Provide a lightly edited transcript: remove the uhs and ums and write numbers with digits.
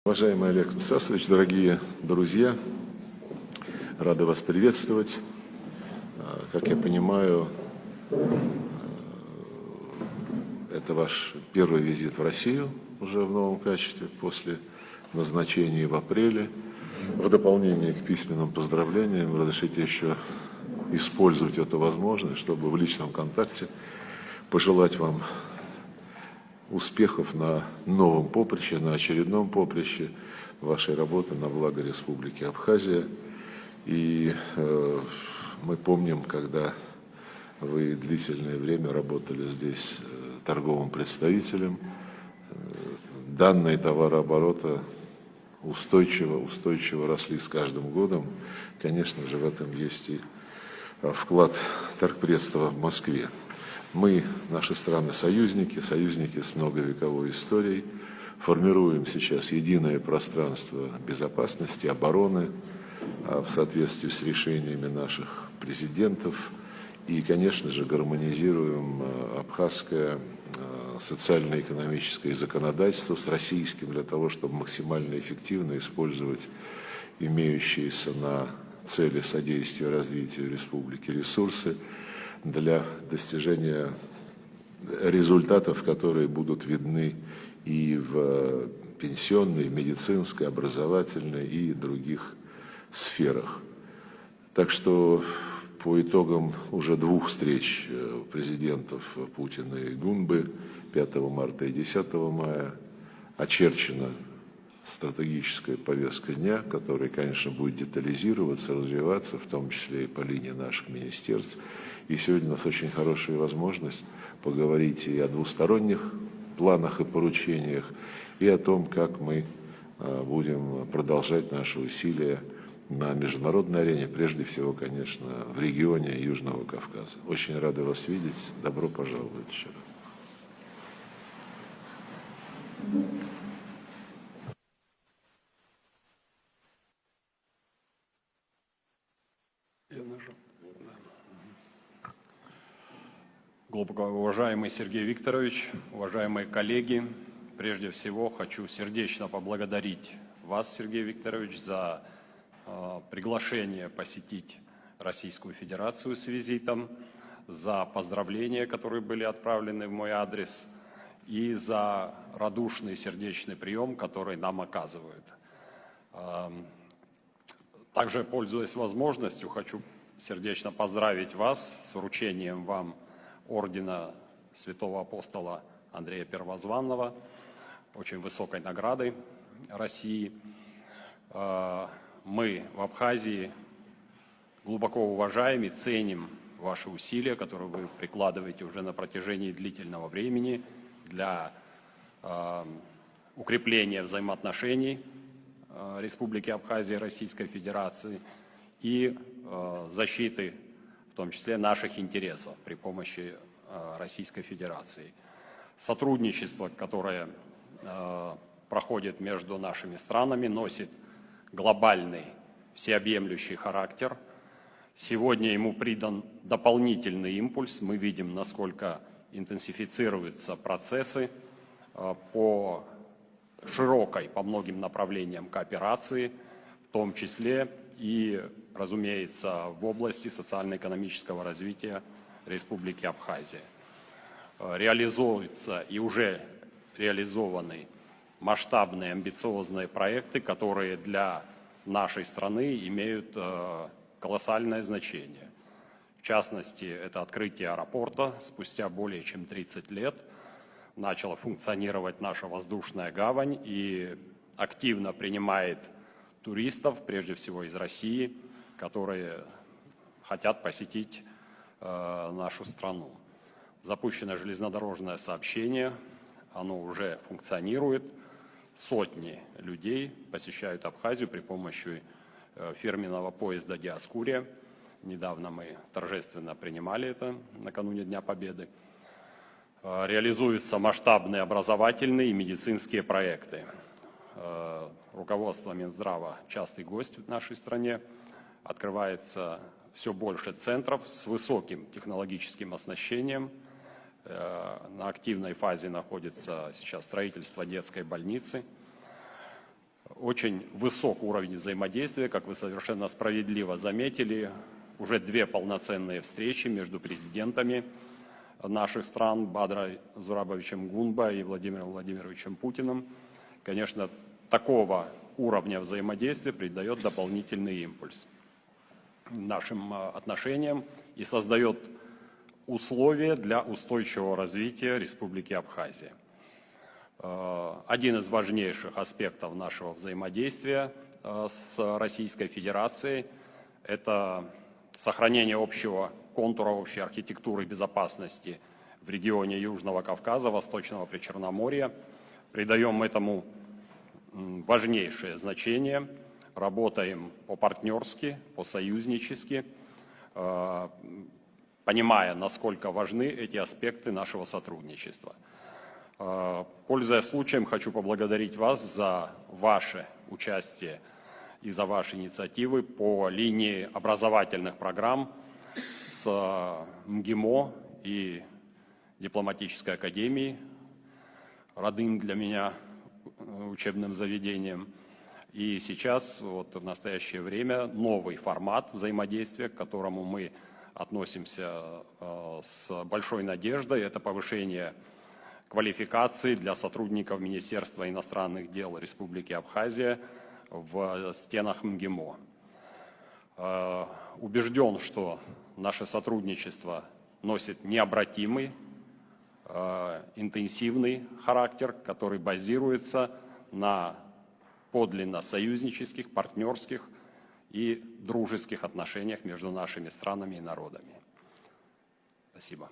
Уважаемый Олег Мсасович, дорогие друзья, рады вас приветствовать. Как я понимаю, это ваш первый визит в Россию уже в новом качестве после назначения в апреле. В дополнение к письменным поздравлениям разрешите еще использовать эту возможность, чтобы в личном контакте пожелать вам успехов на новом поприще, на очередном поприще вашей работы на благо Республики Абхазия. И мы помним, когда вы длительное время работали здесь торговым представителем, данные товарооборота устойчиво росли с каждым годом. Конечно же, в этом есть и вклад торгпредства в Москве. Мы, наши страны-союзники с многовековой историей, формируем сейчас единое пространство безопасности, обороны в соответствии с решениями наших президентов и, конечно же, гармонизируем абхазское социально-экономическое законодательство с российским для того, чтобы максимально эффективно использовать имеющиеся на цели содействия развитию республики ресурсы для достижения результатов, которые будут видны и в пенсионной, медицинской, образовательной и других сферах. Так что по итогам уже двух встреч президентов Путина и Дунбы 5 марта и 10 мая очерчена стратегическая повестка дня, которая, конечно, будет детализироваться, развиваться, в том числе и по линии наших министерств. И сегодня у нас очень хорошая возможность поговорить и о двусторонних планах и поручениях, и о том, как мы будем продолжать наши усилия на международной арене, прежде всего, конечно, в регионе Южного Кавказа. Очень рады вас видеть. Добро пожаловать еще раз. Глубоко уважаемый Сергей Викторович, уважаемые коллеги, прежде всего хочу сердечно поблагодарить вас, Сергей Викторович, за приглашение посетить Российскую Федерацию с визитом, за поздравления, которые были отправлены в мой адрес, и за радушный сердечный прием, который нам оказывают. Также, пользуясь возможностью, хочу сердечно поздравить вас с вручением вам ордена святого апостола Андрея Первозванного, очень высокой наградой России. Мы в Абхазии глубоко уважаем и ценим ваши усилия, которые вы прикладываете уже на протяжении длительного времени для укрепления взаимоотношений Республики Абхазия и Российской Федерации и защиты, в том числе наших интересов при помощи Российской Федерации. Сотрудничество, которое проходит между нашими странами, носит глобальный, всеобъемлющий характер. Сегодня ему придан дополнительный импульс. Мы видим, насколько интенсифицируются процессы по широкой, по многим направлениям кооперации, в том числе и, разумеется, в области социально-экономического развития Республики Абхазия. Реализуются и уже реализованы масштабные амбициозные проекты, которые для нашей страны имеют колоссальное значение. В частности, это открытие аэропорта. Спустя более чем 30 лет начала функционировать наша воздушная гавань и активно принимает туристов, прежде всего из России, которые хотят посетить нашу страну. Запущено железнодорожное сообщение, оно уже функционирует. Сотни людей посещают Абхазию при помощи фирменного поезда «Диаскурия». Недавно мы торжественно принимали это накануне Дня Победы. Реализуются масштабные образовательные и медицинские проекты. Руководство Минздрава частый гость в нашей стране. Открывается все больше центров с высоким технологическим оснащением. На активной фазе находится сейчас строительство детской больницы. очень высок уровень взаимодействия, как вы совершенно справедливо заметили. Уже 2 полноценные встречи между президентами наших стран Бадрой Зурабовичем Гунба и Владимиром Владимировичем Путиным. Конечно, такого уровня взаимодействия придает дополнительный импульс нашим отношениям и создает условия для устойчивого развития Республики Абхазия. Один из важнейших аспектов нашего взаимодействия с Российской Федерацией – это сохранение общего контура, общей архитектуры безопасности в регионе Южного Кавказа, Восточного Причерноморья. Придаем этому важнейшее значение, работаем по-партнерски, по-союзнически, понимая, насколько важны эти аспекты нашего сотрудничества. Пользуясь случаем, хочу поблагодарить вас за ваше участие и за ваши инициативы по линии образовательных программ с МГИМО и дипломатической академией, родным для меня учебным заведением. И сейчас, вот в настоящее время, новый формат взаимодействия, к которому мы относимся с большой надеждой, это повышение квалификации для сотрудников Министерства иностранных дел Республики Абхазия в стенах МГИМО. Убежден, что наше сотрудничество носит необратимый, интенсивный характер, который базируется на подлинно союзнических, партнерских и дружеских отношениях между нашими странами и народами. Спасибо.